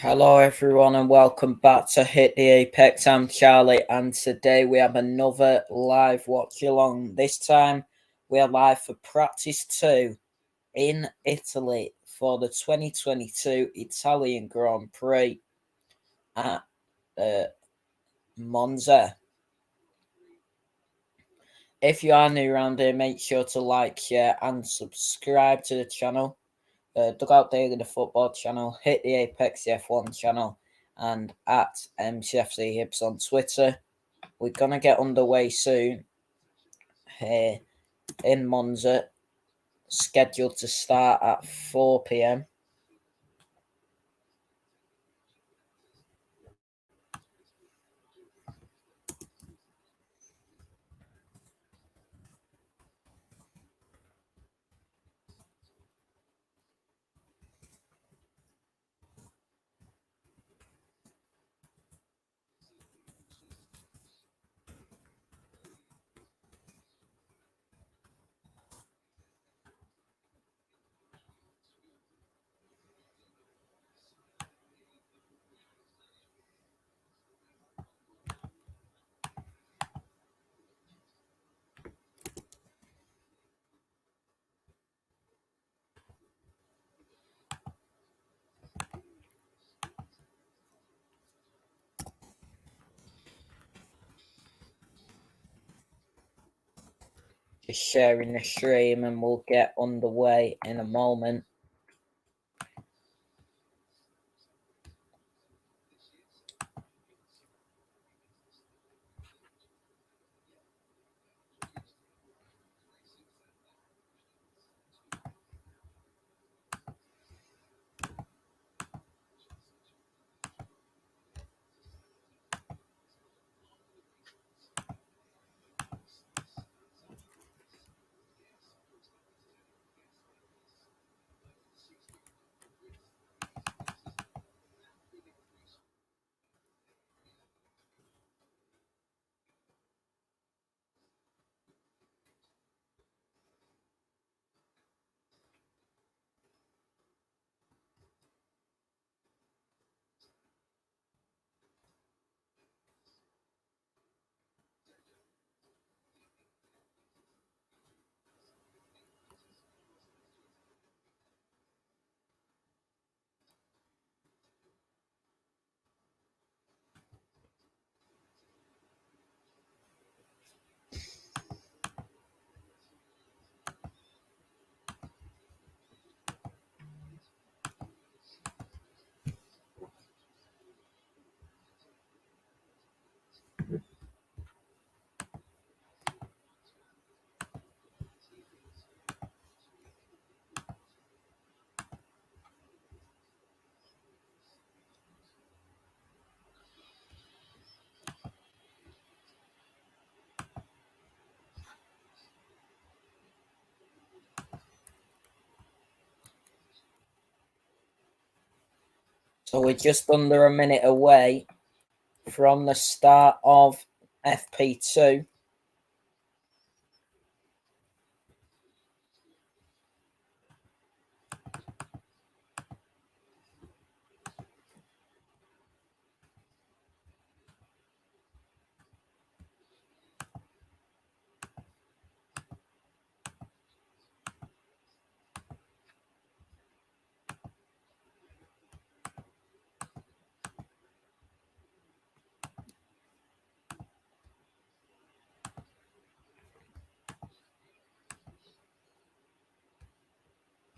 Hello, everyone, and welcome back to Hit the Apex. I'm Charlie, and today we have another live watch along. This time we are live for practice 2 in Italy for the 2022 Italian Grand Prix at Monza. If you are new around here, make sure to like, share, and subscribe to the channel. Dugout Daily, the football channel, Hit the Apex, the F1 channel, and at MCFC Hibs on Twitter. We're going to get underway soon here in Monza, scheduled to start at 4 p.m. Just sharing the stream, and we'll get underway in a moment. So we're just under a minute away from the start of FP2.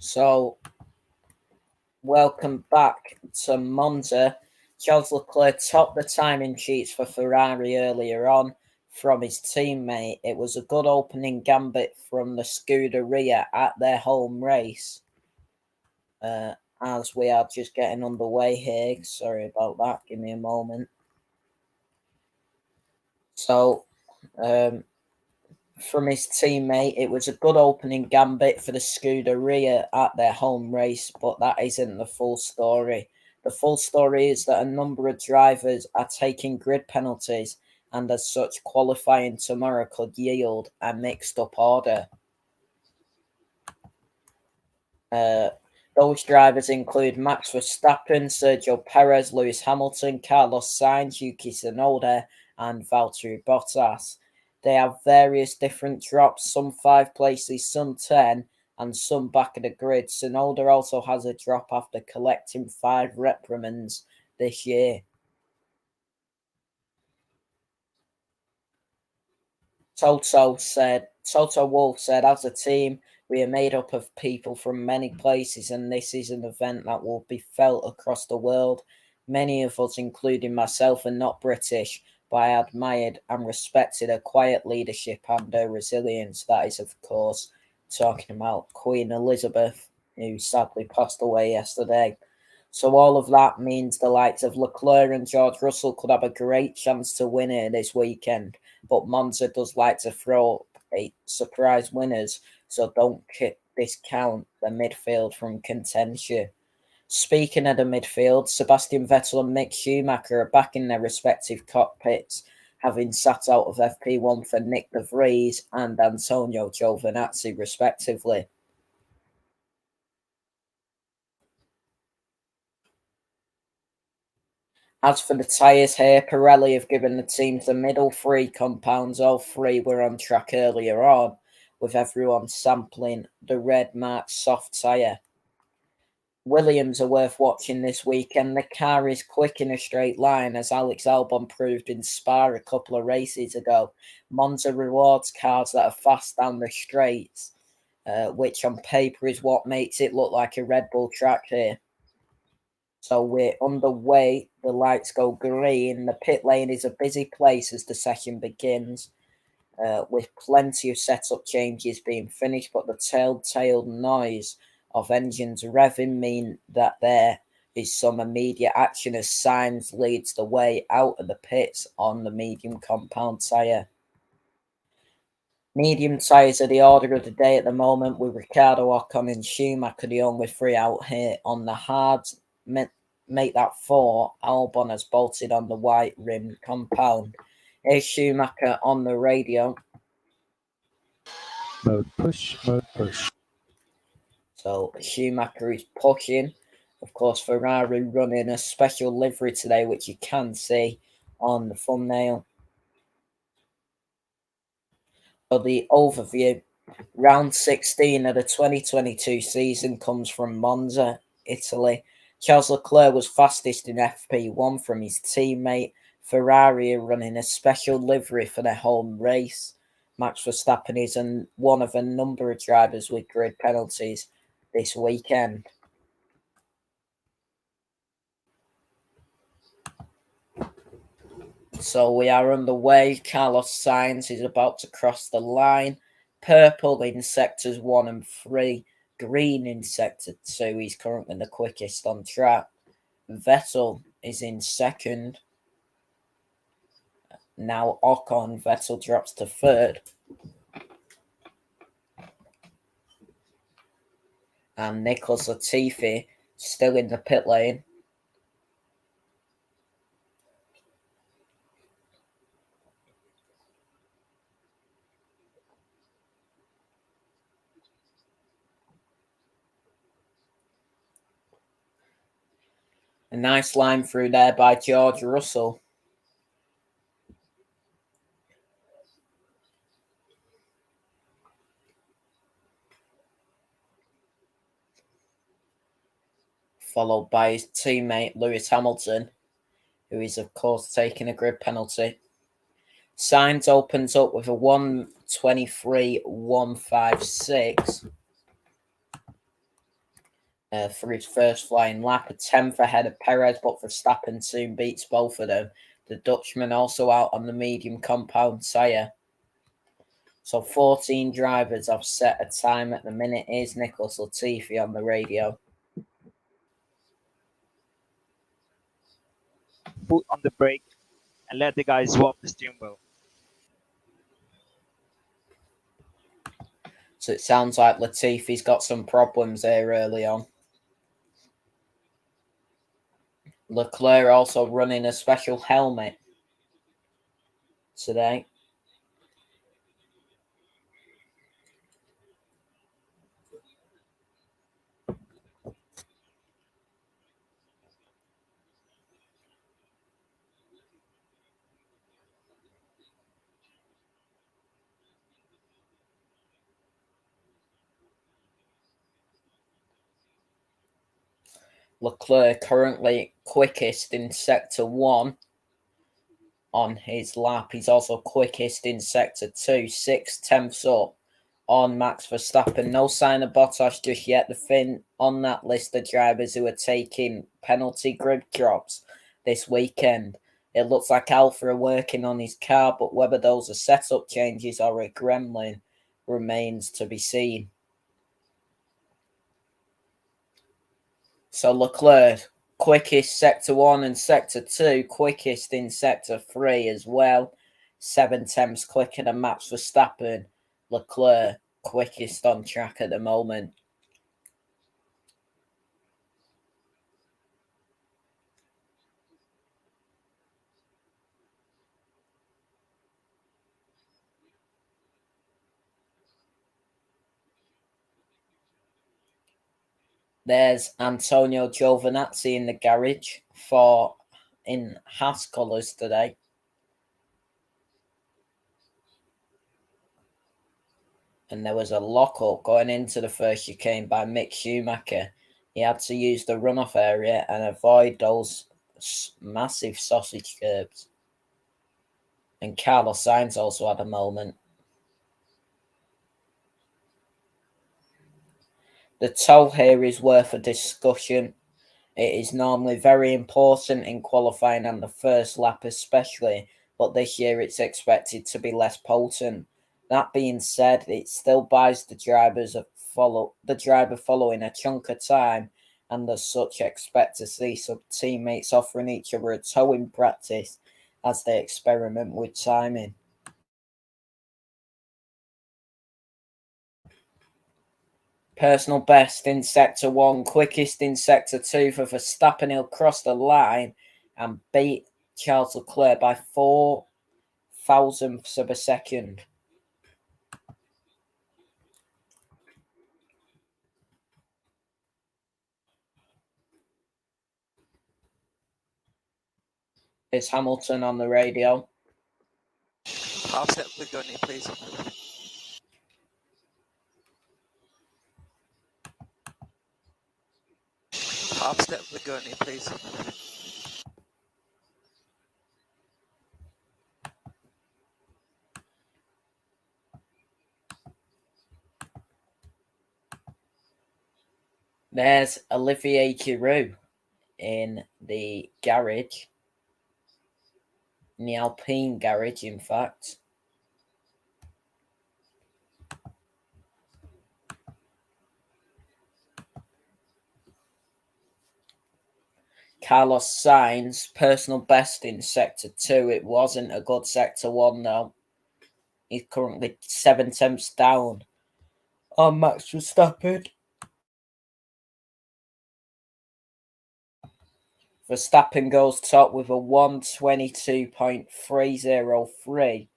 So, welcome back to Monza. Charles Leclerc topped the timing sheets for Ferrari earlier on from his teammate. It was a good opening gambit from the Scuderia at their home race. As we are just getting underway here. Sorry about that. Give me a moment. So, from his teammate, it was a good opening gambit for the Scuderia at their home race, but that isn't the full story. The full story is that a number of drivers are taking grid penalties, and as such, qualifying tomorrow could yield a mixed up order. Those drivers include Max Verstappen, Sergio Perez, Lewis Hamilton, Carlos Sainz, Yuki Tsunoda, and Valtteri Bottas. They have various different drops, some 5 places, some 10, and some back of the grid. Tsunoda also has a drop after collecting 5 reprimands this year. Toto Wolff said, as a team, we are made up of people from many places, and this is an event that will be felt across the world. Many of us, including myself, are not British, but I admired and respected her quiet leadership and her resilience. That is, of course, talking about Queen Elizabeth, who sadly passed away yesterday. So all of that means the likes of Leclerc and George Russell could have a great chance to win it this weekend. But Monza does like to throw up a surprise winners, so don't discount the midfield from contention. Speaking of the midfield, Sebastian Vettel and Mick Schumacher are back in their respective cockpits, having sat out of FP1 for Nick de Vries and Antonio Giovinazzi, respectively. As for the tyres here, Pirelli have given the teams the middle 3 compounds. All 3 were on track earlier on, with everyone sampling the red marked soft tyre. Williams are worth watching this weekend. The car is quick in a straight line, as Alex Albon proved in Spa a couple of races ago. Monza rewards cars that are fast down the straights, which on paper is what makes it look like a Red Bull track here. So we're underway. The lights go green. The pit lane is a busy place as the session begins, with plenty of setup changes being finished, but the telltale noise of engines revving mean that there is some immediate action as Sainz leads the way out of the pits on the medium compound tyre. Medium tyres are the order of the day at the moment, with Ricciardo, Ocon and Schumacher the only 3 out here. On the hards, make that 4. Albon has bolted on the white rimmed compound. Here's Schumacher on the radio. Mode push, mode push. So Schumacher is pushing. Of course, Ferrari running a special livery today, which you can see on the thumbnail. For the overview, round 16 of the 2022 season comes from Monza, Italy. Charles Leclerc was fastest in FP1 from his teammate. Ferrari are running a special livery for their home race. Max Verstappen is one of a number of drivers with grid penalties this weekend. So we are underway. Carlos Sainz is about to cross the line. Purple in sectors 1 and 3. Green in sector 2. He's currently the quickest on track. Vettel is in second. Now Ocon. Vettel drops to third. And Nicholas Latifi still in the pit lane. A nice line through there by George Russell. Followed by his teammate Lewis Hamilton, who is of course taking a grid penalty. Sainz opens up with a 1:23.156 for his first flying lap, a 10th ahead of Perez, but Verstappen soon beats both of them. The Dutchman also out on the medium compound tyre. So 14 drivers have set a time at the minute. Here's Nicholas Latifi on the radio. Foot on the brake and let the guy swap the steering wheel. So it sounds like Latifi's got some problems there early on. Leclerc also running a special helmet today. Leclerc currently quickest in Sector 1 on his lap. He's also quickest in Sector 2, 6/10 up on Max Verstappen. No sign of Bottas just yet. The Finn on that list of drivers who are taking penalty grid drops this weekend. It looks like Alfa are working on his car, but whether those are setup changes or a gremlin remains to be seen. So Leclerc, quickest Sector 1 and Sector 2, quickest in Sector 3 as well. 7/10 quicker than Max Verstappen. Leclerc, quickest on track at the moment. There's Antonio Giovinazzi in the garage in Haas colours today. And there was a lock-up going into the first chicane by Mick Schumacher. He had to use the runoff area and avoid those massive sausage curbs. And Carlos Sainz also had a moment. The tow here is worth a discussion. It is normally very important in qualifying and the first lap especially, but this year it's expected to be less potent. That being said, it still buys the driver following a chunk of time, and as such expect to see some teammates offering each other a tow in practice as they experiment with timing. Personal best in Sector 1, quickest in Sector 2 for Verstappen. He'll cross the line and beat Charles Leclerc by 4 thousandths of a second. It's Hamilton on the radio. Half step with Gunny, please. Half step with Gunny, please. There's Olivier Giroud in the garage. In the Alpine garage, in fact. Carlos Sainz, personal best in Sector 2. It wasn't a good Sector 1, though. He's currently 7/10 down on Max Verstappen. Verstappen goes top with a 1:22.303,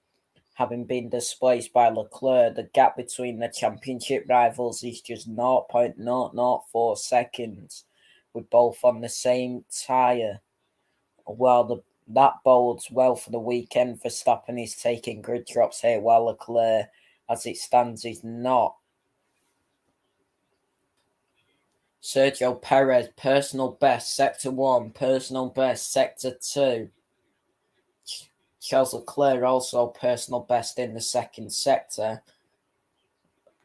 having been displaced by Leclerc. The gap between the championship rivals is just 0.004 seconds, with both on the same tyre. While that bodes well for the weekend, Verstappen is taking grid drops here, while Leclerc, as it stands, is not. Sergio Perez, personal best, Sector 1, personal best, Sector 2. Charles Leclerc also personal best in the second sector.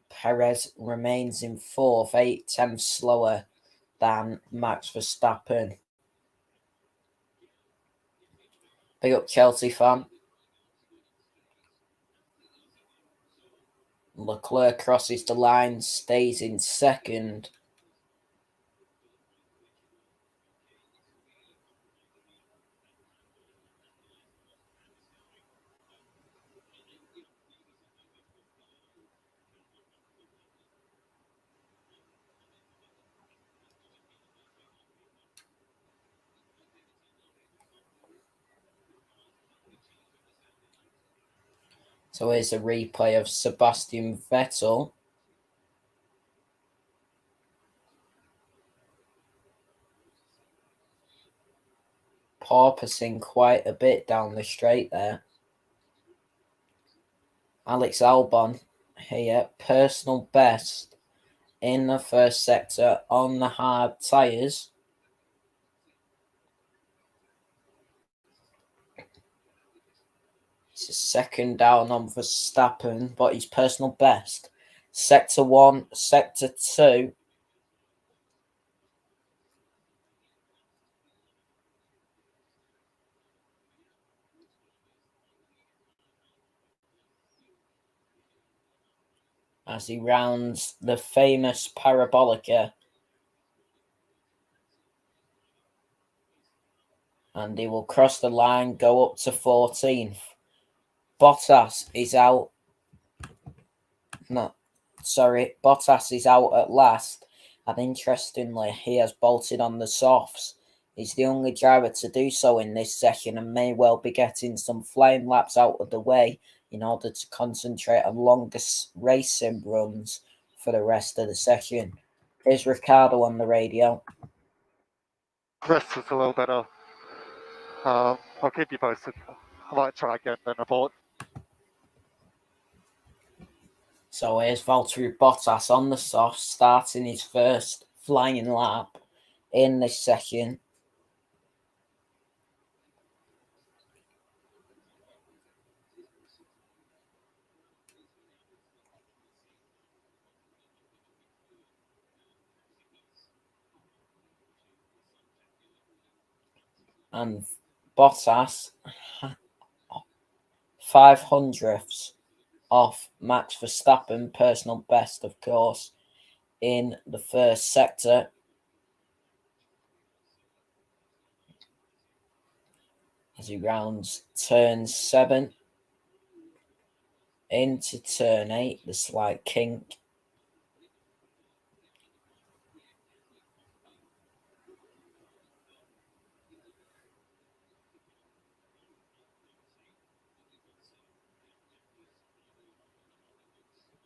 Perez remains in 4th, 8/10 slower than Max Verstappen. Big up Chelsea fan. Leclerc crosses the line, stays in second. So here's a replay of Sebastian Vettel. Porpoising quite a bit down the straight there. Alex Albon here, personal best in the first sector on the hard tyres. It's a second down on Verstappen, but his personal best. Sector 1, Sector 2. As he rounds the famous Parabolica. And he will cross the line, go up to 14th. Bottas is out. Bottas is out at last. And interestingly, he has bolted on the softs. He's the only driver to do so in this session and may well be getting some flying laps out of the way in order to concentrate on longer racing runs for the rest of the session. Here's Ricardo on the radio. Rest was a little better. I'll keep you posted. I might try again then report. So here's Valtteri Bottas on the soft, starting his first flying lap in this session. And Bottas 500ths off Max Verstappen, personal best, of course, in the first sector. As he rounds turn 7 into turn 8, the slight kink.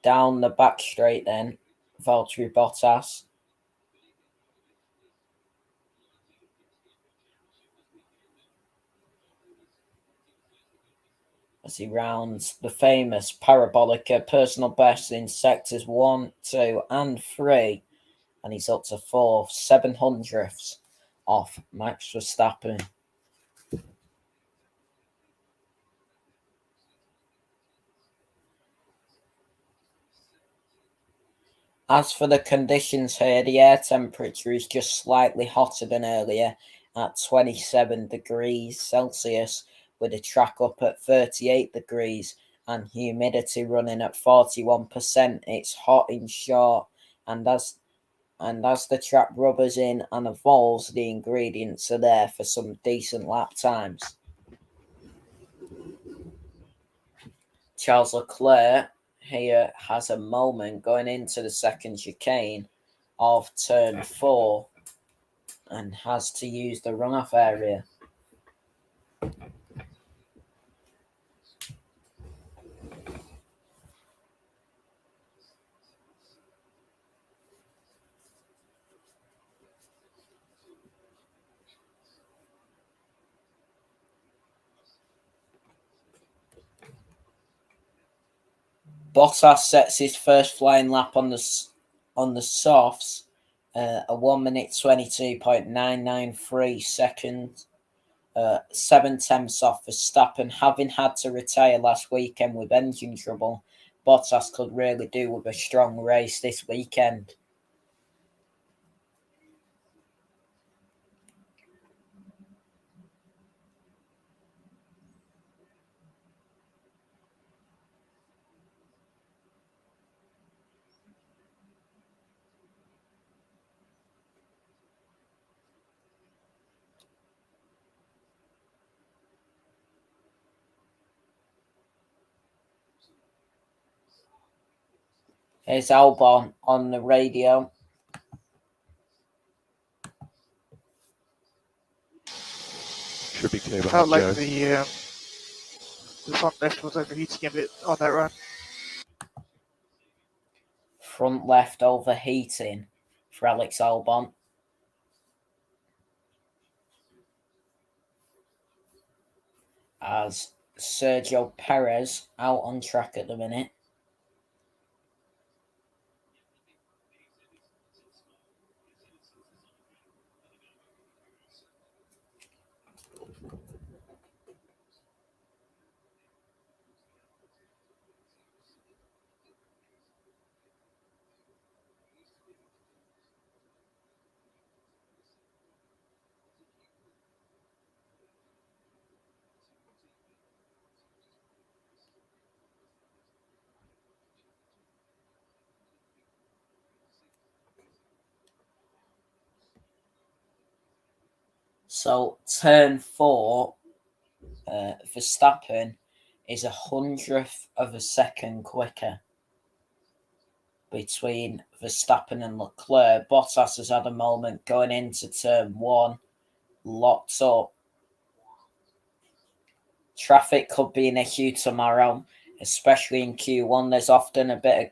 Down the back straight then, Valtteri Bottas. As he rounds the famous Parabolica, personal best in sectors 1, 2 and 3. And he's up to 4 700ths off Max Verstappen. As for the conditions here, the air temperature is just slightly hotter than earlier at 27 degrees Celsius, with the track up at 38 degrees and humidity running at 41%. It's hot in short, and as the track rubbers in and evolves, the ingredients are there for some decent lap times. Charles Leclerc here has a moment going into the second chicane of turn 4 and has to use the runoff area. Bottas sets his first flying lap on the softs, a 1 minute 22.993 seconds, 7 tenths off Verstappen. Having had to retire last weekend with engine trouble, Bottas could really do with a strong race this weekend. Here's Albon on the radio. Should be clear. Felt like the front left was overheating a bit on that run. Front left overheating for Alex Albon. As Sergio Perez out on track at the minute. So turn 4, Verstappen is 100th of a second quicker between Verstappen and Leclerc. Bottas has had a moment going into turn 1, locked up. Traffic could be an issue tomorrow, especially in Q1. There's often a bit of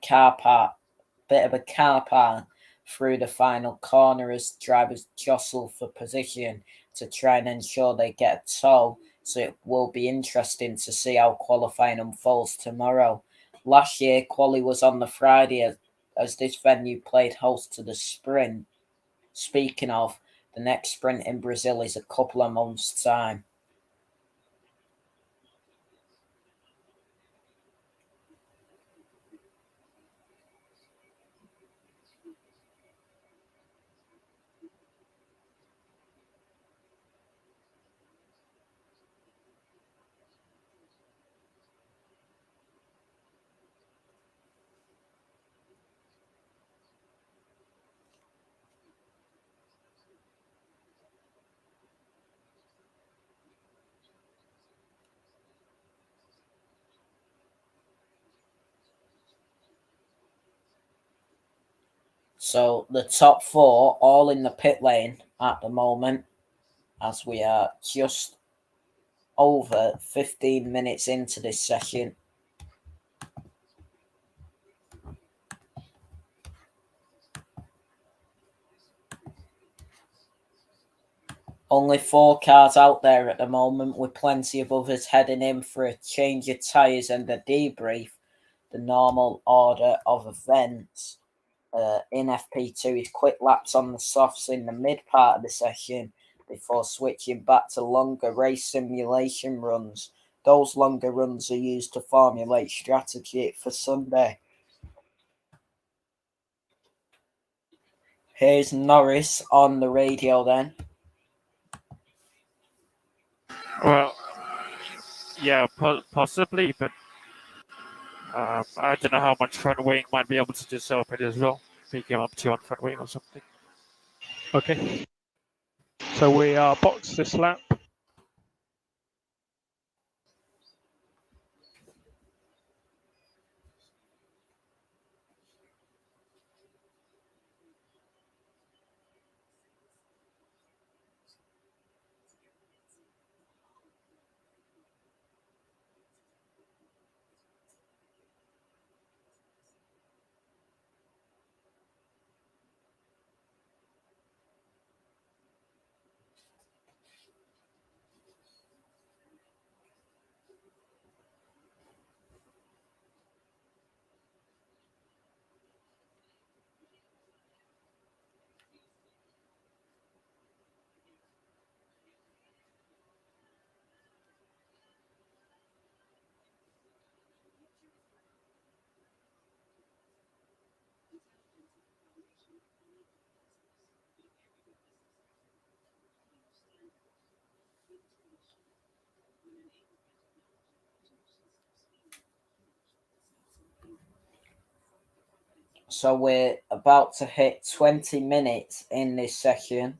a car park through the final corner as drivers jostle for position to try and ensure they get a tow. So it will be interesting to see how qualifying unfolds tomorrow. Last year, quali was on the Friday as this venue played host to the sprint. Speaking of, the next sprint in Brazil is a couple of months' time. So the top 4 all in the pit lane at the moment, as we are just over 15 minutes into this session. Only 4 cars out there at the moment, with plenty of others heading in for a change of tyres and a debrief. The normal order of events in FP2 is quick laps on the softs in the mid part of the session before switching back to longer race simulation runs. Those longer runs are used to formulate strategy for Sunday. Here's Norris on the radio then. Well, yeah, possibly, but I don't know how much front wing might be able to just help it as well. If he came up to on front wing or something. Okay. So we are boxed this lap. So we're about to hit 20 minutes in this session.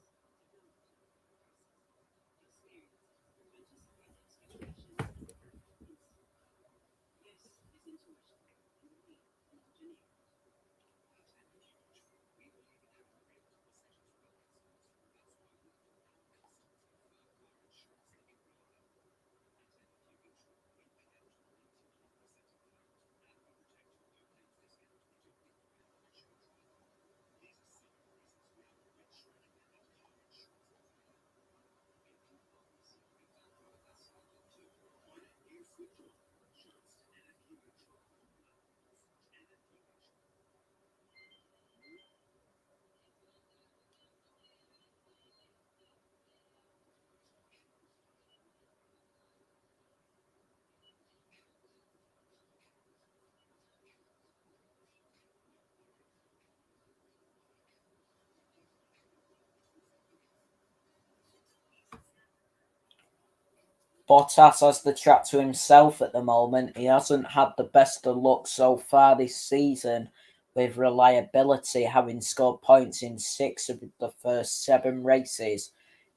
Bottas has the track to himself at the moment. He hasn't had the best of luck so far this season, with reliability having scored points in 6 of the first 7 races.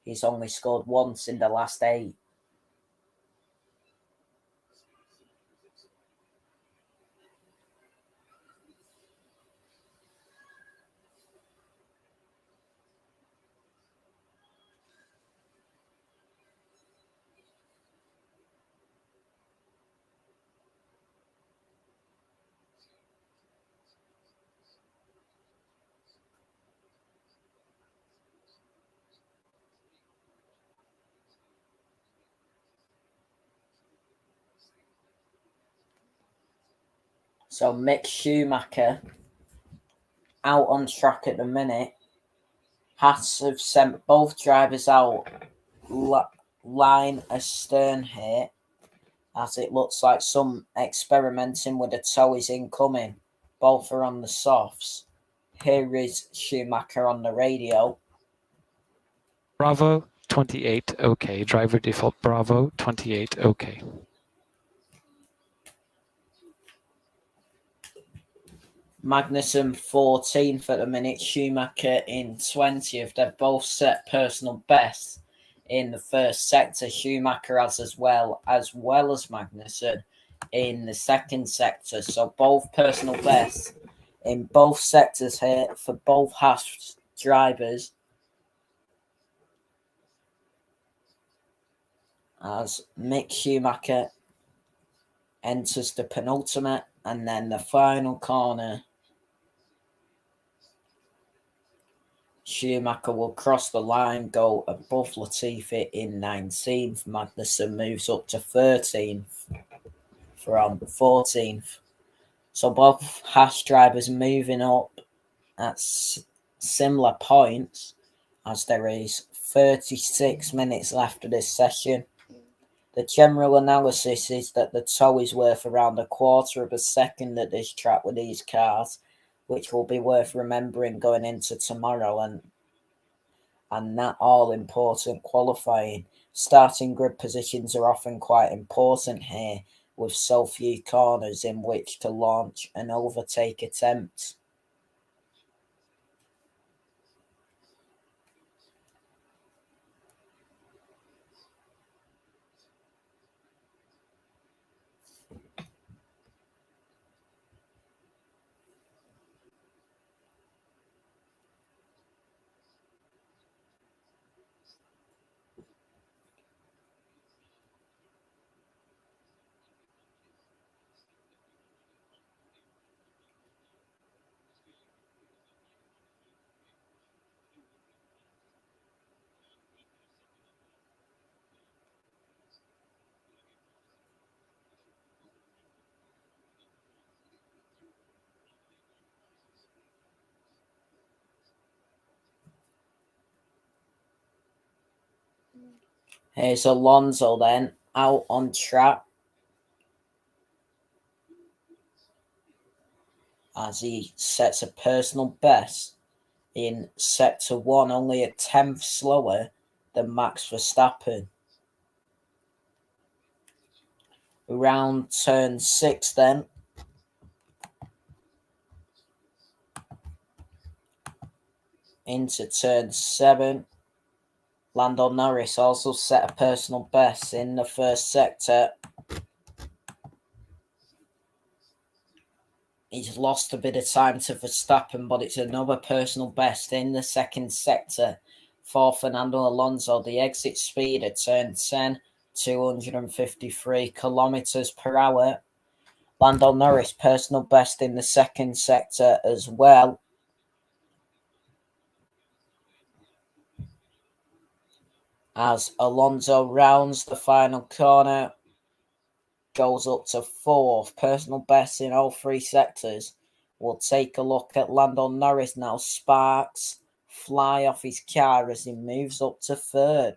He's only scored once in the last 8. So Mick Schumacher, out on track at the minute, has to have sent both drivers out line astern here, as it looks like some experimenting with the tow is incoming. Both are on the softs. Here is Schumacher on the radio. Bravo 28, okay. Driver default Bravo 28, okay. Magnussen 14th at the minute, Schumacher in 20th. They've both set personal bests in the first sector. Schumacher has as well as Magnussen in the second sector. So both personal bests in both sectors here for both Haas drivers. As Mick Schumacher enters the penultimate and then the final corner. Schumacher will cross the line, go above Latifi in 19th. Magnussen moves up to 13th from 14th. So both Haas drivers moving up at similar points, as there is 36 minutes left of this session. The general analysis is that the tow is worth around 1/4 of a second at this track with these cars, which will be worth remembering going into tomorrow and that all-important qualifying. Starting grid positions are often quite important here, with so few corners in which to launch an overtake attempt. Here's Alonso then, out on track, as he sets a personal best in Sector 1, only a 10th slower than Max Verstappen. Around turn 6 then. Into turn 7. Lando Norris also set a personal best in the first sector. He's lost a bit of time to Verstappen, but it's another personal best in the second sector for Fernando Alonso. The exit speed at turn 10, 253 kilometers per hour. Lando Norris personal best in the second sector as well. As Alonso rounds the final corner, goes up to 4th, personal best in all 3 sectors. We'll take a look at Lando Norris now. Sparks fly off his car as he moves up to 3rd.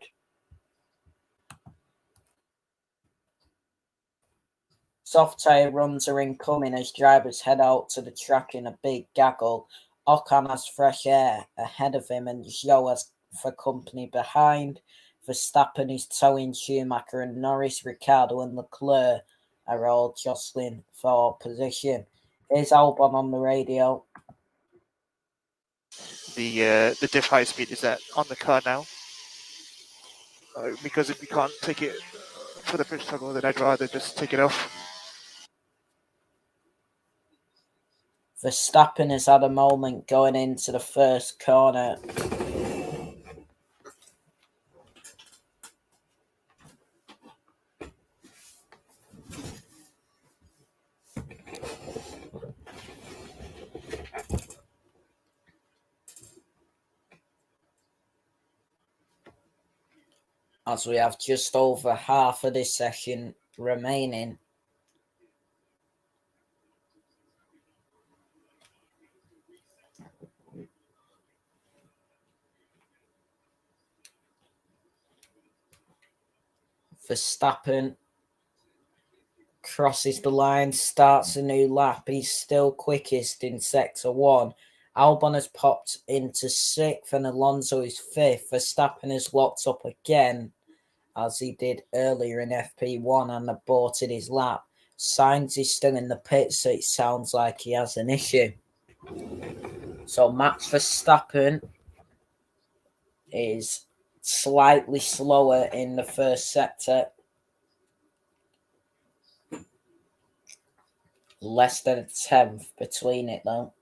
Soft tyre runs are incoming as drivers head out to the track in a big gaggle. Ocon has fresh air ahead of him and Zhou has for company behind. Verstappen is towing Schumacher, and Norris, Ricciardo and Leclerc are all jostling for position. Here's Albon on the radio. The diff high speed is on the car now. because if you can't take it for the pit struggle, then I'd rather just take it off. Verstappen has had a moment going into the first corner. As we have just over half of this session remaining. Verstappen crosses the line, starts a new lap. He's still quickest in sector 1. Albon has popped into 6th and Alonso is 5th. Verstappen has locked up again, as he did earlier in FP1, and aborted his lap. Sainz is still in the pit, so it sounds like he has an issue. So Max Verstappen is slightly slower in the first sector. Less than a 10th between it, though.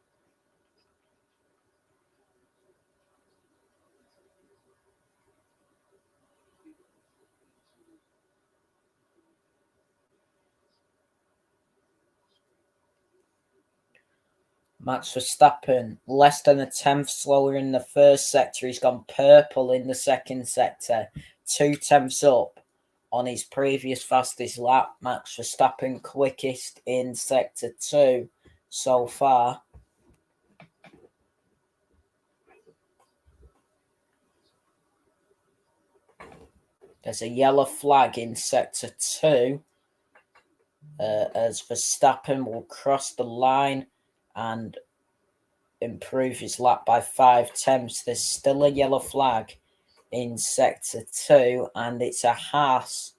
Max Verstappen, less than a 10th slower in the first sector. He's gone purple in the second sector. 2 tenths up on his previous fastest lap. Max Verstappen quickest in sector 2 so far. There's a yellow flag in sector 2 as Verstappen will cross the line and improve his lap by 5 tenths. There's still a yellow flag in sector 2, and it's a Haas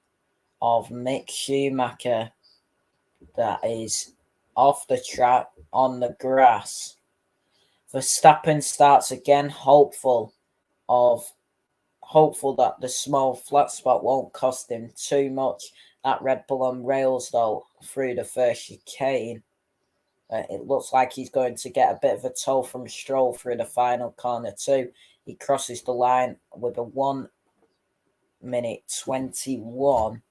of Mick Schumacher that is off the track on the grass. Verstappen starts again, hopeful that the small flat spot won't cost him too much. That Red Bull on rails, though, through the first chicane. It looks like he's going to get a bit of a toll from Stroll through the final corner too. He crosses the line with a 1 minute 21.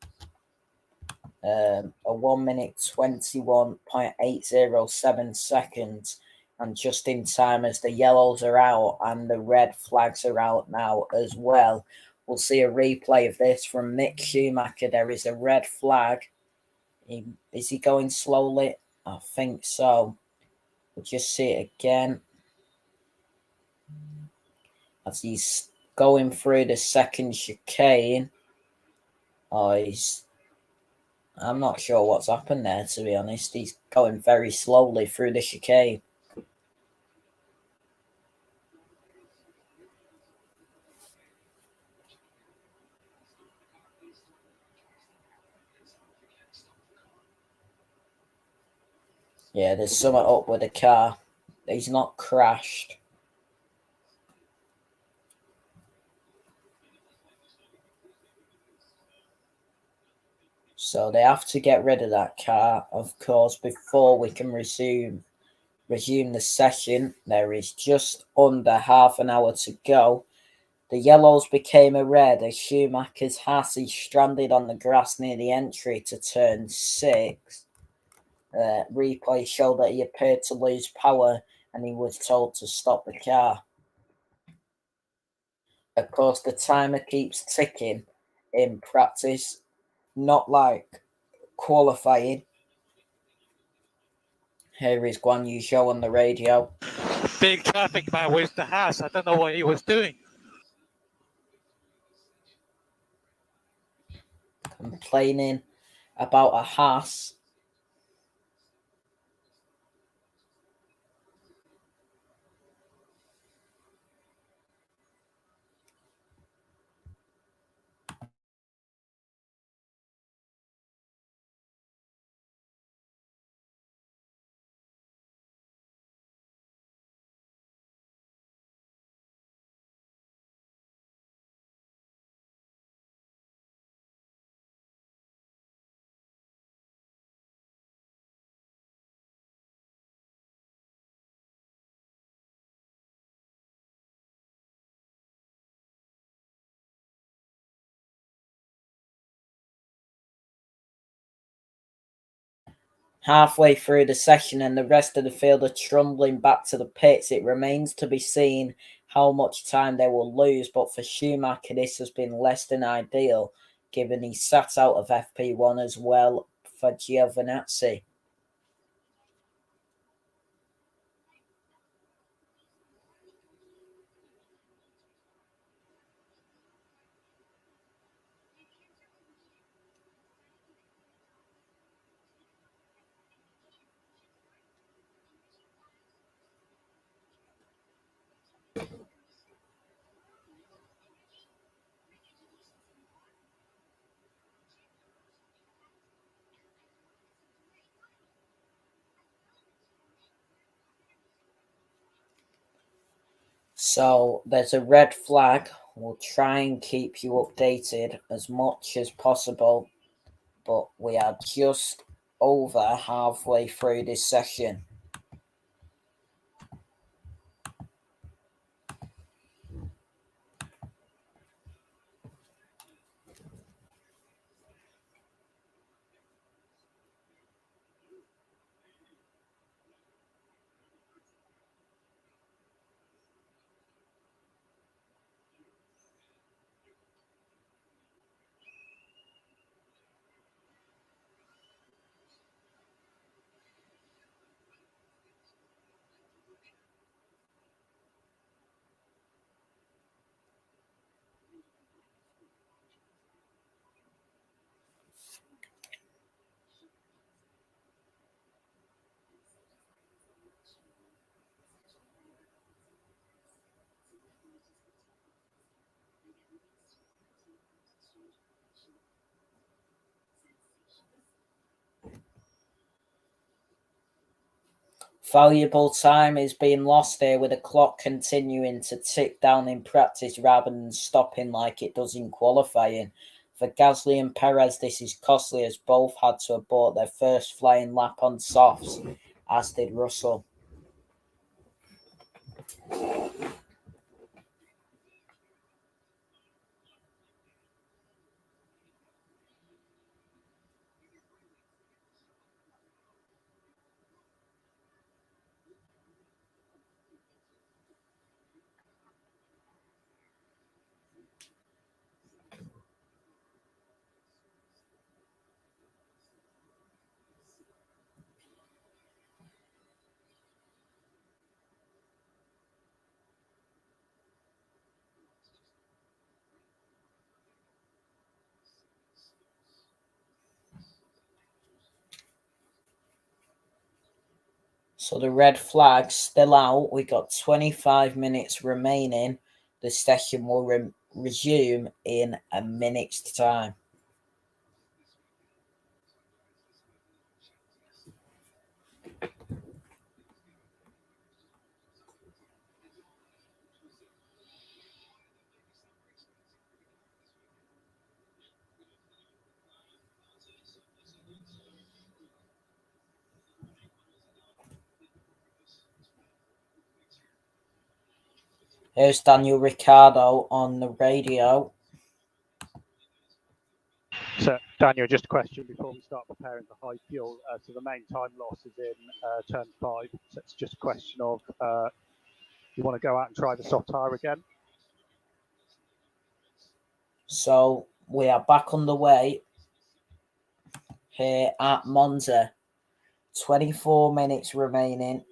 A 1 minute 21.807 seconds. And just in time as the yellows are out and the red flags are out now as well. We'll see a replay of this from Mick Schumacher. There is a red flag. Is he going slowly? I think so. We'll just see it again. As he's going through the second chicane. I'm not sure what's happened there, to be honest. He's going very slowly through the chicane. Yeah, there's something up with the car. He's not crashed. So they have to get rid of that car, of course, before we can resume the session. There is just under half an hour to go. The yellows became a red as Schumacher's Haas is stranded on the grass near the entry to turn 6. Replay showed that he appeared to lose power and he was told to stop the car. Of course, the timer keeps ticking in practice, not like qualifying. Here is Guan Yu Zhou on the radio. Big traffic man with the Haas. I don't know what he was doing. Complaining about a Haas. halfway through the session and the rest of the field are trundling back to the pits. It remains to be seen how much time they will lose, but for Schumacher this has been less than ideal, given he sat out of FP1 as well for Giovinazzi. So there's a red flag. We'll try and keep you updated as much as possible, but we are just over halfway through this session. Valuable time is being lost here with the clock continuing to tick down in practice rather than stopping like it does in qualifying. For Gasly and Perez, this is costly as both had to abort their first flying lap on softs, as did Russell. So the red flag's still out. We got 25 minutes remaining. The session will resume in a minute's time. Here's Daniel Ricciardo on the radio. So, Daniel, just a question before we start preparing for high fuel. So the main time loss is in turn 5. So it's just a question of you want to go out and try the soft tyre again? So we are back on the way here at Monza. 24 minutes remaining.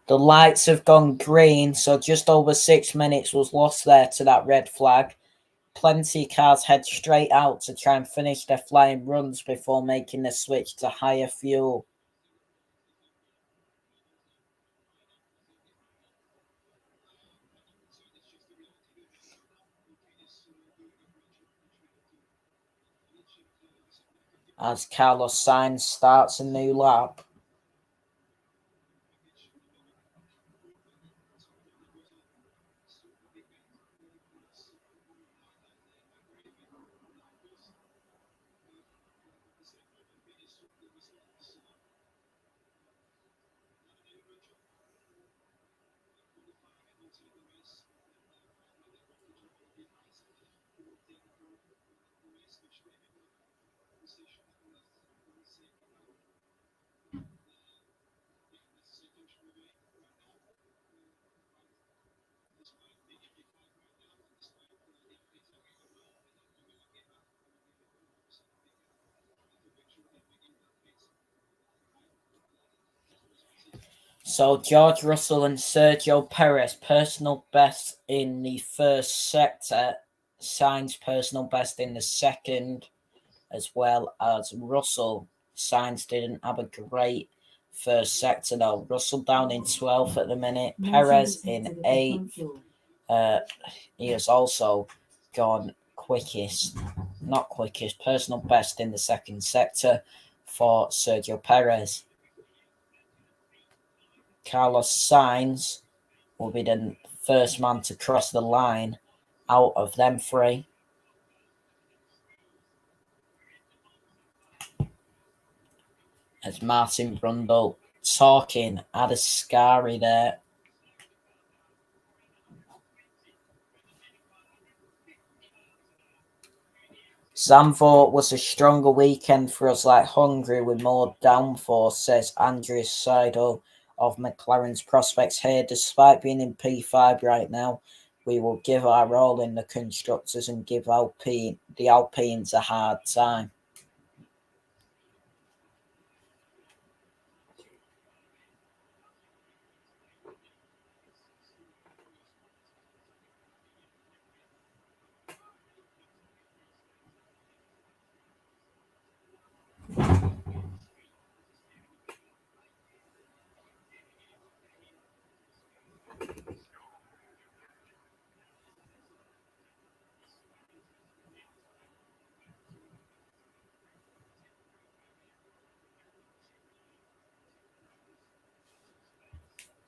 The lights have gone green, so just over 6 minutes was lost there to that red flag. Plenty of cars head straight out to try and finish their flying runs before making the switch to higher fuel. As Carlos Sainz starts a new lap. So George Russell and Sergio Perez, personal best in the first sector. Sainz personal best in the second, as well as Russell. Sainz didn't have a great first sector though. Russell down in 12th at the minute. Perez in 8th. He has also gone quickest, not quickest, personal best in the second sector for Sergio Perez. Carlos Sainz will be the first man to cross the line out of them three. As Martin Brundle talking at a scary there. Zandvoort was a stronger weekend for us like Hungary with more downforce, says Andreas Seidel of McLaren's prospects here. Despite being in P5 right now, we will give our all in the constructors and give the Alpines a hard time.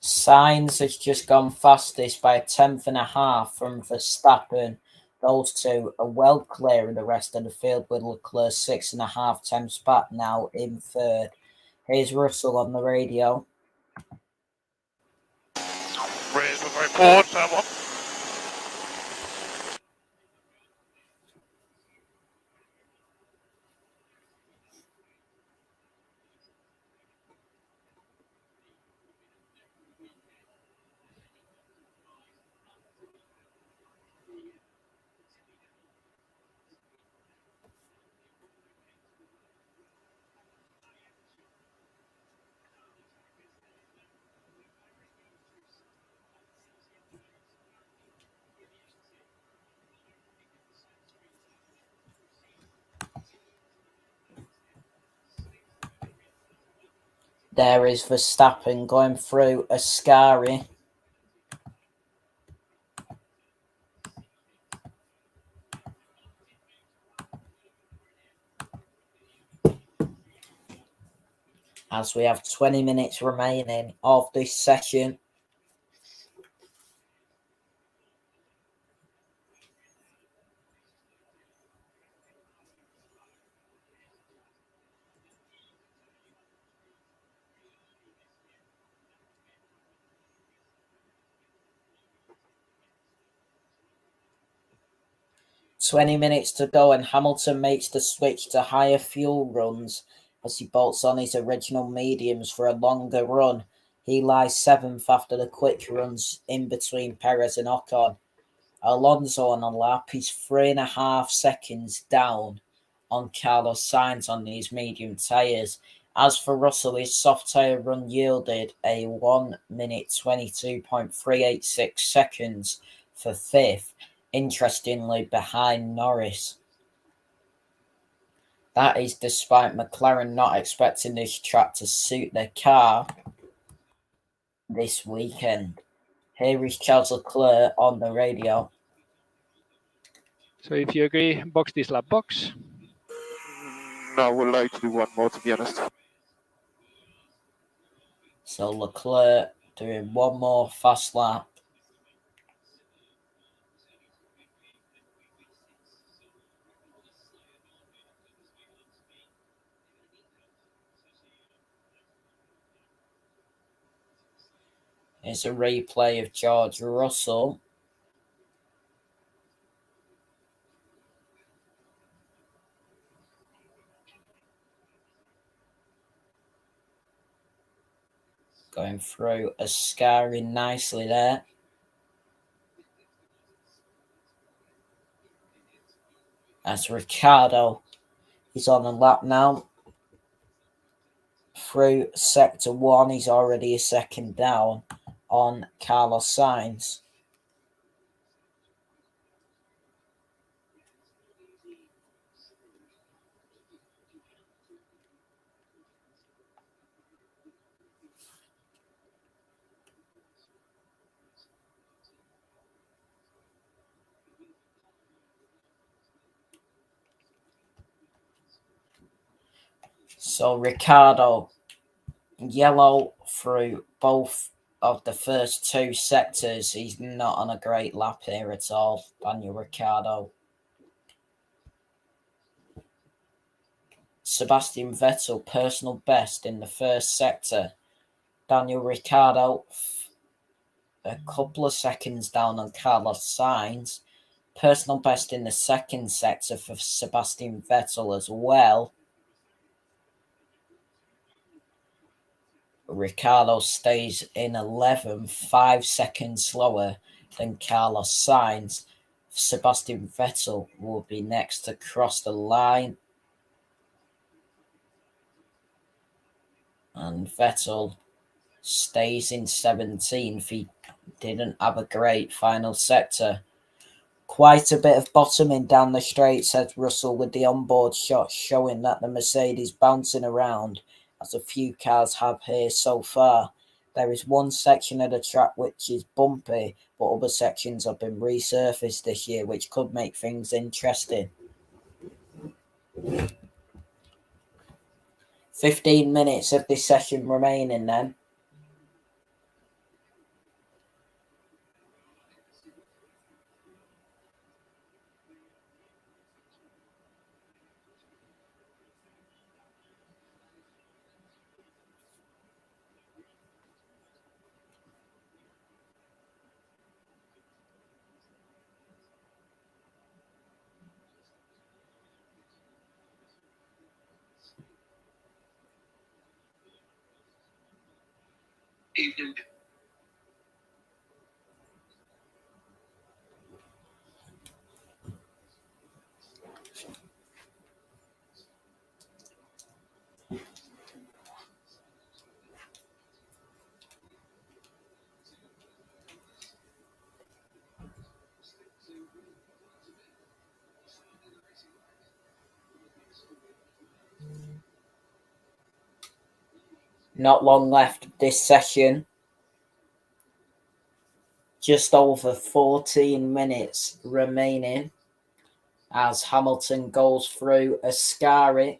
Sainz has just gone fastest by 1/10.5 from Verstappen. Those two are well clear of the rest of the field, with Leclerc 6.5 tenths back now in third. Here's Russell on the radio. Raise the way forward, someone. There is Verstappen going through Ascari. As we have 20 minutes remaining of this session. "20 minutes to go, and Hamilton makes the switch to higher fuel runs as he bolts on his original mediums for a longer run. He lies 7th after the quick runs in between Perez and Ocon. Alonso on a lap, he's 3.5 seconds down on Carlos Sainz on these medium tyres, As for Russell, his soft tyre run yielded a 1 minute 22.386 seconds for 5th, interestingly behind Norris. That is despite McLaren not expecting this track to suit their car this weekend. Here is Charles Leclerc on the radio. So if you agree, box this lap box. No, I would like to do one more, to be honest. So Leclerc doing one more fast lap. It's a replay of George Russell. Going through Ascari nicely there. As Ricciardo is on a lap now. Through sector 1, he's already a second down on Carlos Sainz. So Ricciardo, yellow through both of the first 2 sectors. He's not on a great lap here at all, Daniel Ricciardo. Sebastian Vettel, personal best in the first sector. Daniel Ricciardo, a couple of seconds down on Carlos Sainz. Personal best in the second sector for Sebastian Vettel as well. Ricciardo stays in 11th, 5 seconds slower than Carlos Sainz. Sebastian Vettel will be next to cross the line. And Vettel stays in 17th. He didn't have a great final sector. Quite a bit of bottoming down the straight, said Russell, with the onboard shot showing that the Mercedes bouncing around, as a few cars have here so far. There is one section of the track which is bumpy, but other sections have been resurfaced this year, which could make things interesting. 15 minutes of this session remaining then. Not long left this session. Just over 14 minutes remaining as Hamilton goes through Ascari.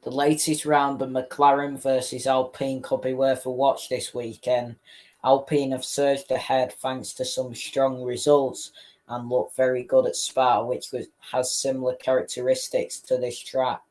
The latest round of McLaren versus Alpine could be worth a watch this weekend. Alpine have surged ahead thanks to some strong results and look very good at Spa, which has similar characteristics to this track.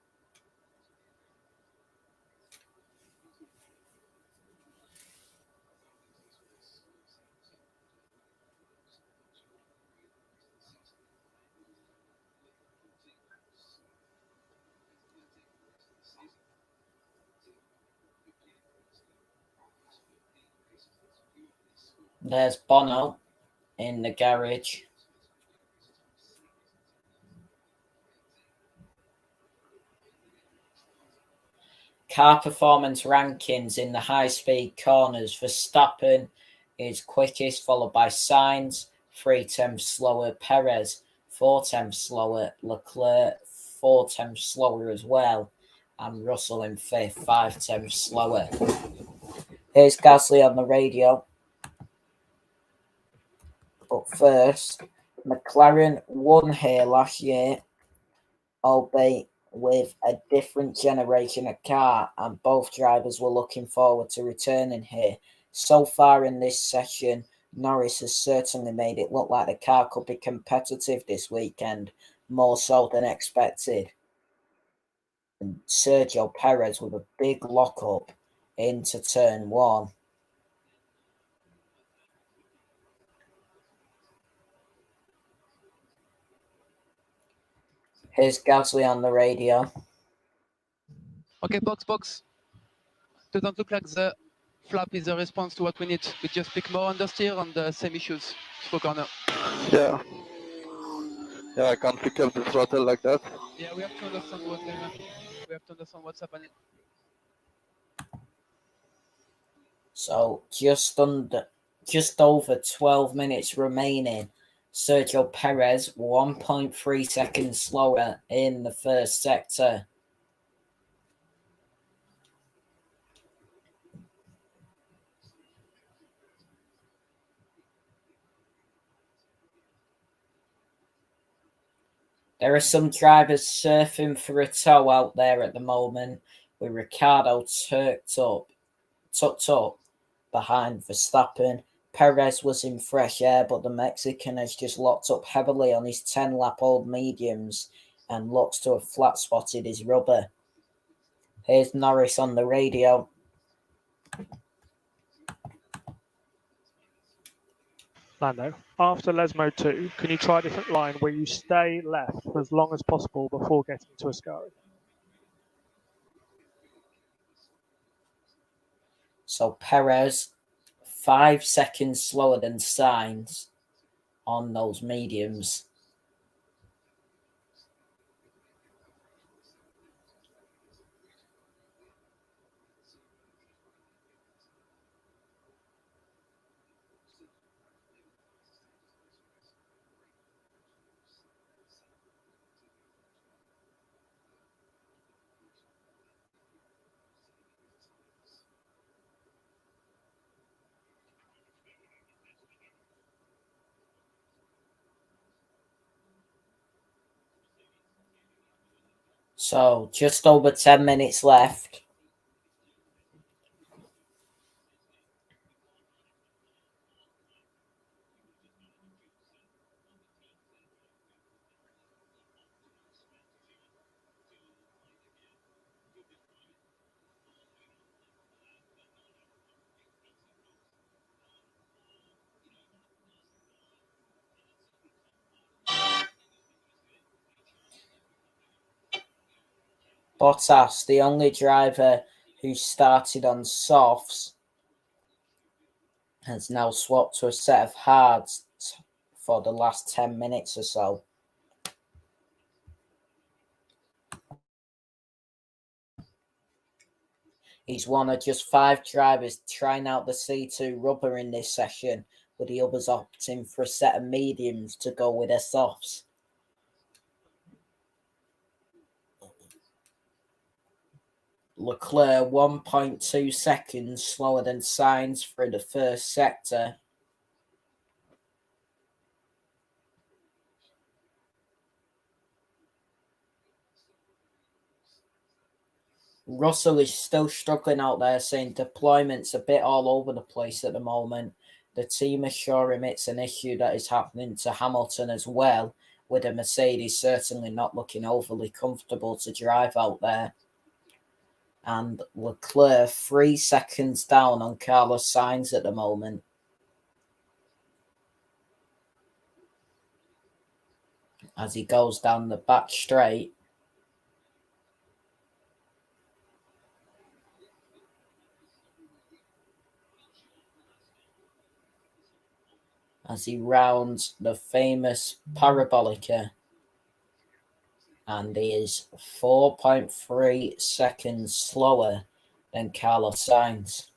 There's Bono in the garage. car performance rankings in the high-speed corners, Verstappen is quickest, followed by Sainz, 3/10 slower, Perez, 4/10 slower, Leclerc, 4/10 slower as well, and Russell in 5th, 5/10 slower. Here's Gasly on the radio. But first, McLaren won here last year, albeit with a different generation of car, and both drivers were looking forward to returning here. So far in this session, Norris has certainly made it look like the car could be competitive this weekend, more so than expected. And Sergio Perez with a big lock-up into turn 1. Here's Gasly on the radio. Okay, box. Doesn't look like the flap is a response to what we need. We just pick more understeer and the same issues for corner. Yeah. Yeah, I can't pick up the throttle like that. Yeah, we have to understand what's happening. So just over 12 minutes remaining. Sergio Perez 1.3 seconds slower in the first sector. There are some drivers surfing for a tow out there at the moment, with Ricciardo tucked up behind Verstappen. Perez was in fresh air, but the Mexican has just locked up heavily on his 10-lap-old mediums and looks to have flat-spotted his rubber. Here's Norris on the radio. Lando, after Lesmo 2, can you try a different line where you stay left for as long as possible before getting to Ascari? So Perez, 5 seconds slower than Sainz on those mediums. So just over 10 minutes left. Bottas, the only driver who started on softs, has now swapped to a set of hards for the last 10 minutes or so. He's one of just 5 drivers trying out the C2 rubber in this session, with the others opting for a set of mediums to go with their softs. Leclerc 1.2 seconds slower than Sainz through the first sector. Russell is still struggling out there, saying deployment's a bit all over the place at the moment. The team assure him it's an issue that is happening to Hamilton as well, with a Mercedes certainly not looking overly comfortable to drive out there. And Leclerc 3 seconds down on Carlos Sainz at the moment. As he goes down the back straight. As he rounds the famous Parabolica and he is 4.3 seconds slower than Carlos Sainz.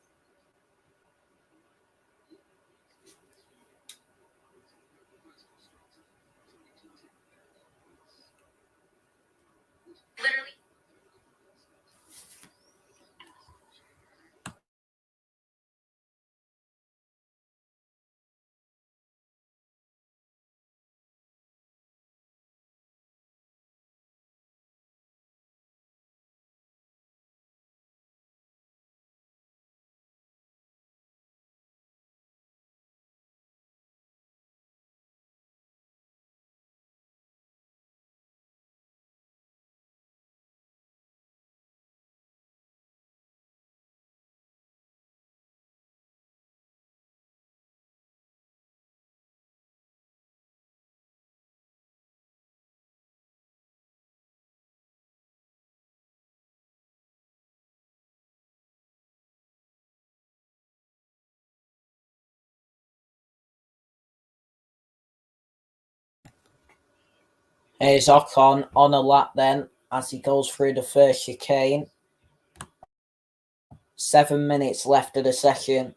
Here's Ocon on a lap then as he goes through the first chicane. 7 minutes left of the session.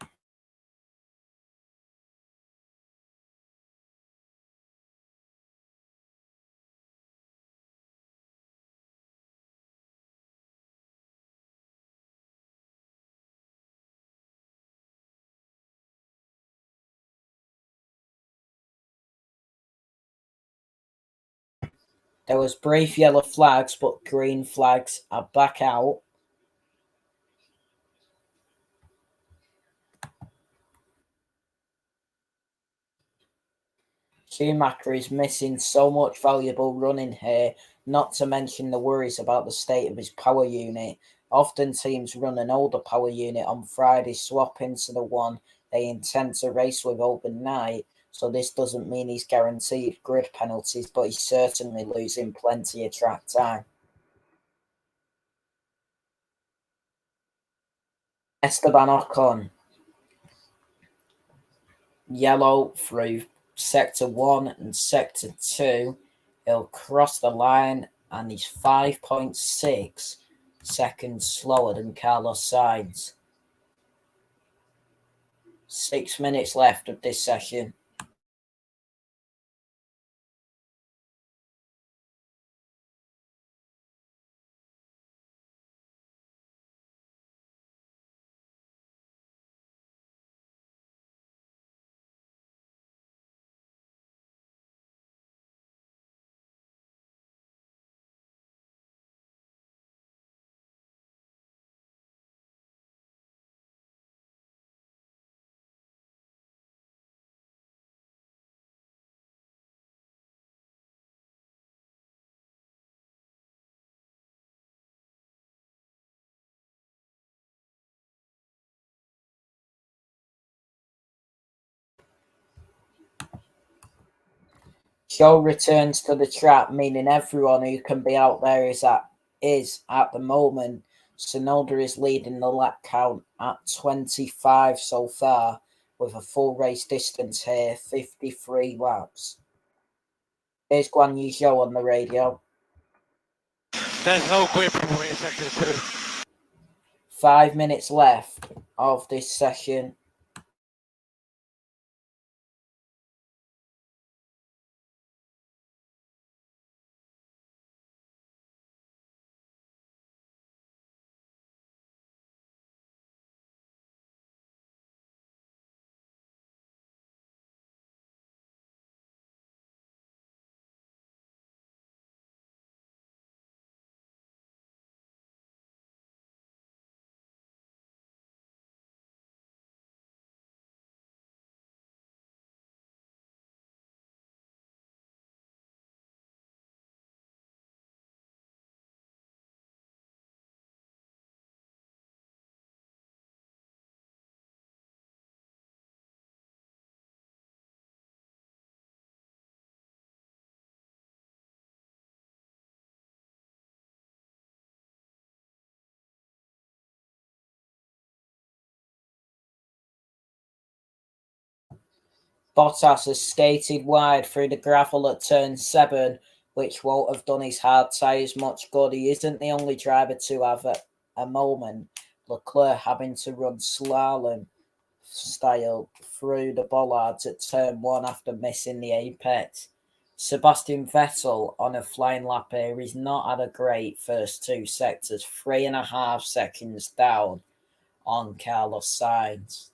There was brief yellow flags, but green flags are back out. Schumacher is missing so much valuable running here, not to mention the worries about the state of his power unit. Often teams run an older power unit on Friday, swap into the one they intend to race with overnight, so this doesn't mean he's guaranteed grid penalties, but he's certainly losing plenty of track time. Esteban Ocon. Yellow through Sector 1 and Sector 2. He'll cross the line and he's 5.6 seconds slower than Carlos Sainz. 6 minutes left of this session. Show returns to the track, meaning everyone who can be out there is at the moment. Tsunoda is leading the lap count at 25 so far, with a full race distance here, 53 laps. Here's Guan Yu Zhou on the radio. There's no grip for sector 2. 5 minutes left of this session. Bottas has skated wide through the gravel at turn 7, which won't have done his hard tyres much good. He isn't the only driver to have a moment. Leclerc having to run slalom style through the bollards at turn 1 after missing the apex. Sebastian Vettel on a flying lap here. He's not had a great first 2 sectors, 3.5 seconds down on Carlos Sainz.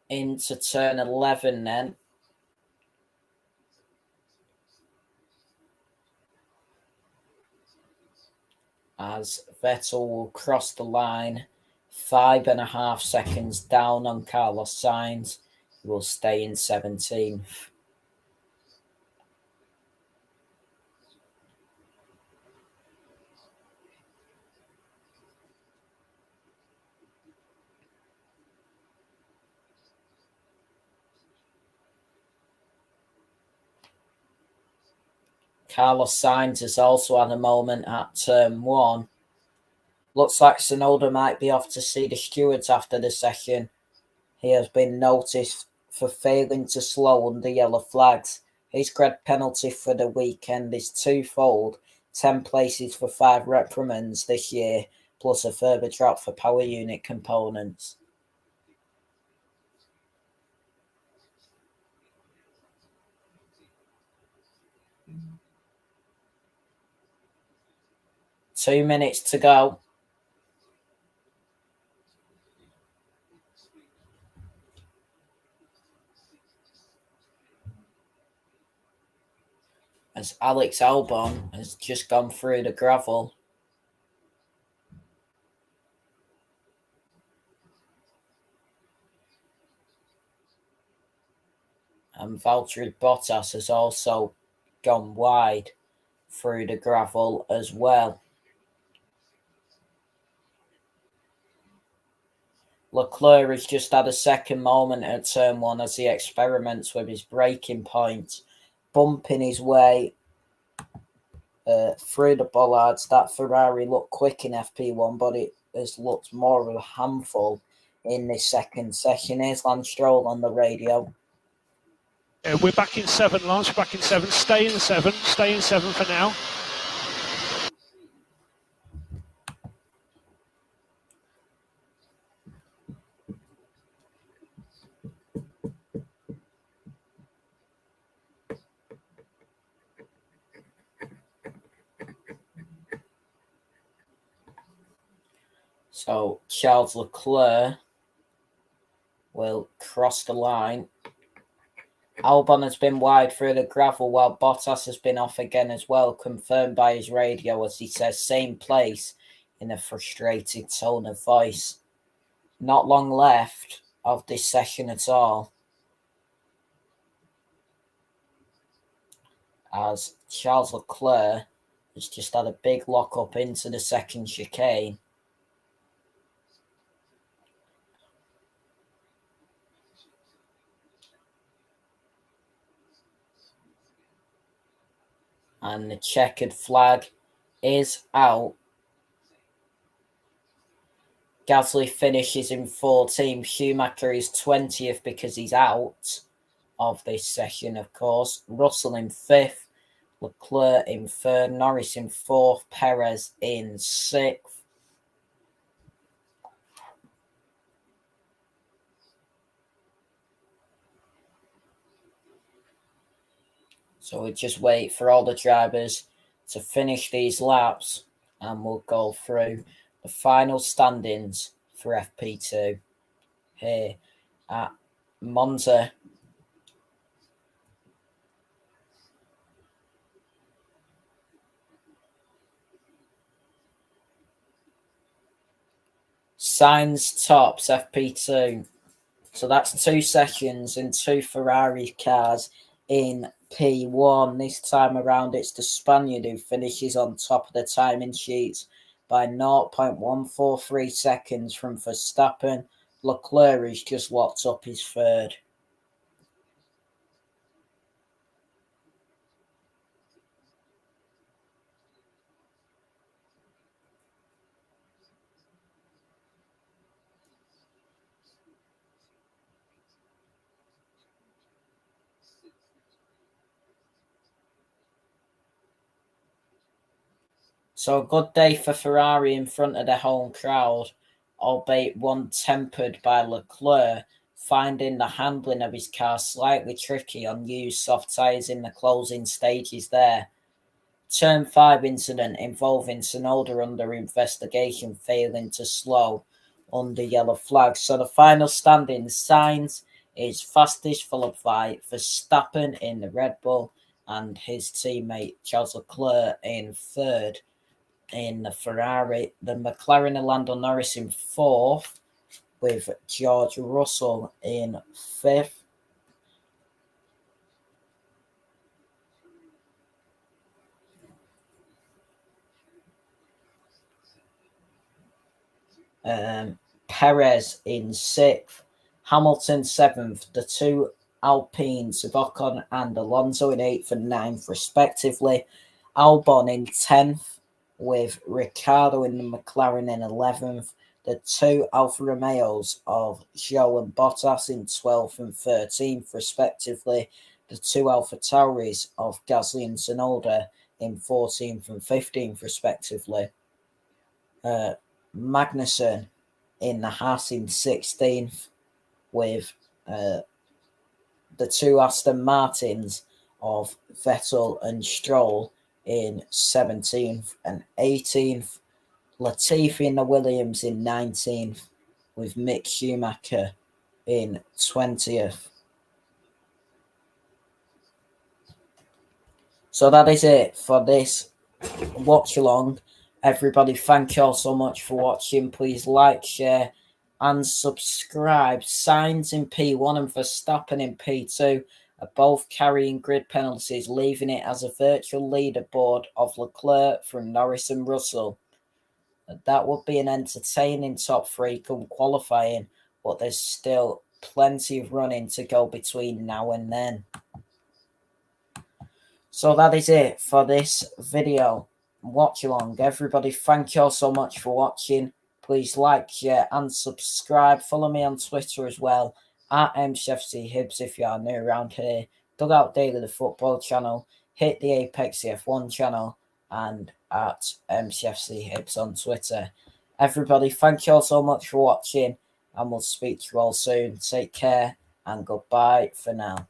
Into turn 11 then. As Vettel will cross the line, 5.5 seconds down on Carlos Sainz, who will stay in 17th. Carlos Sainz has also had a moment at turn 1. Looks like Tsunoda might be off to see the stewards after the session. He has been noticed for failing to slow under yellow flags. His grid penalty for the weekend is twofold: 10 places for 5 reprimands this year, plus a further drop for power unit components. Two minutes to go. As Alex Albon has just gone through the gravel. And Valtteri Bottas has also gone wide through the gravel as well. Leclerc has just had a second moment at turn 1 as he experiments with his braking point, bumping his way through the bollards. That Ferrari looked quick in FP1, but it has looked more of a handful in this second session. Here's Lance Stroll on the radio. We're back in 7, Lance. We're back in 7. Stay in 7. Stay in 7 for now. So Charles Leclerc will cross the line. Albon has been wide through the gravel while Bottas has been off again as well, confirmed by his radio as he says same place in a frustrated tone of voice. Not long left of this session at all, as Charles Leclerc has just had a big lock up into the second chicane. And the checkered flag is out. Gasly finishes in 14th. Schumacher is 20th because he's out of this session, of course. Russell in 5th. Leclerc in 3rd. Norris in 4th. Perez in 6th. So we just wait for all the drivers to finish these laps and we'll go through the final standings for FP2 here at Monza. Sainz tops FP2. So that's 2 sessions and 2 Ferrari cars in P1. This time around, it's the Spaniard who finishes on top of the timing sheets by 0.143 seconds from Verstappen. Leclerc has just locked up his 3rd. So a good day for Ferrari in front of their home crowd, albeit one tempered by Leclerc, finding the handling of his car slightly tricky on used soft tyres in the closing stages there. Turn 5 incident involving Tsunoda under investigation, failing to slow under yellow flag. So the final standings, Sainz is fastest, followed by Verstappen in the Red Bull and his teammate Charles Leclerc in third in the Ferrari. The McLaren and Lando Norris in fourth, with George Russell in fifth. Perez in sixth, Hamilton seventh, the two Alpines, Ocon and Alonso in eighth and ninth respectively, Albon in 10th, with Ricciardo in the McLaren in 11th, the two Alfa Romeos of Zhou and Bottas in 12th and 13th respectively, the two AlphaTauris of Gasly and Tsunoda in 14th and 15th respectively. Magnussen in the Haas in 16th, with the two Aston Martins of Vettel and Stroll in 17th and 18th. Latifi in the Williams in 19th, with Mick Schumacher in 20th. So that is it for this watch along. Everybody, thank you all so much for watching. Please like, share, and subscribe. Sainz in P1 and Verstappen in P2 are both carrying grid penalties, leaving it as a virtual leaderboard of Leclerc from Norris and Russell. That would be an entertaining top three come qualifying, but there's still plenty of running to go between now and then. So that is it for this video. Watch along. Everybody, thank you all so much for watching. Please like, share, and subscribe. Follow me on Twitter as well, at MCFCHibs if you are new around here. Dugout Daily, the football channel. Hit the Apex F1 channel, and at MCFCHibs on Twitter. Everybody, thank you all so much for watching, and we'll speak to you all soon. Take care, and goodbye for now.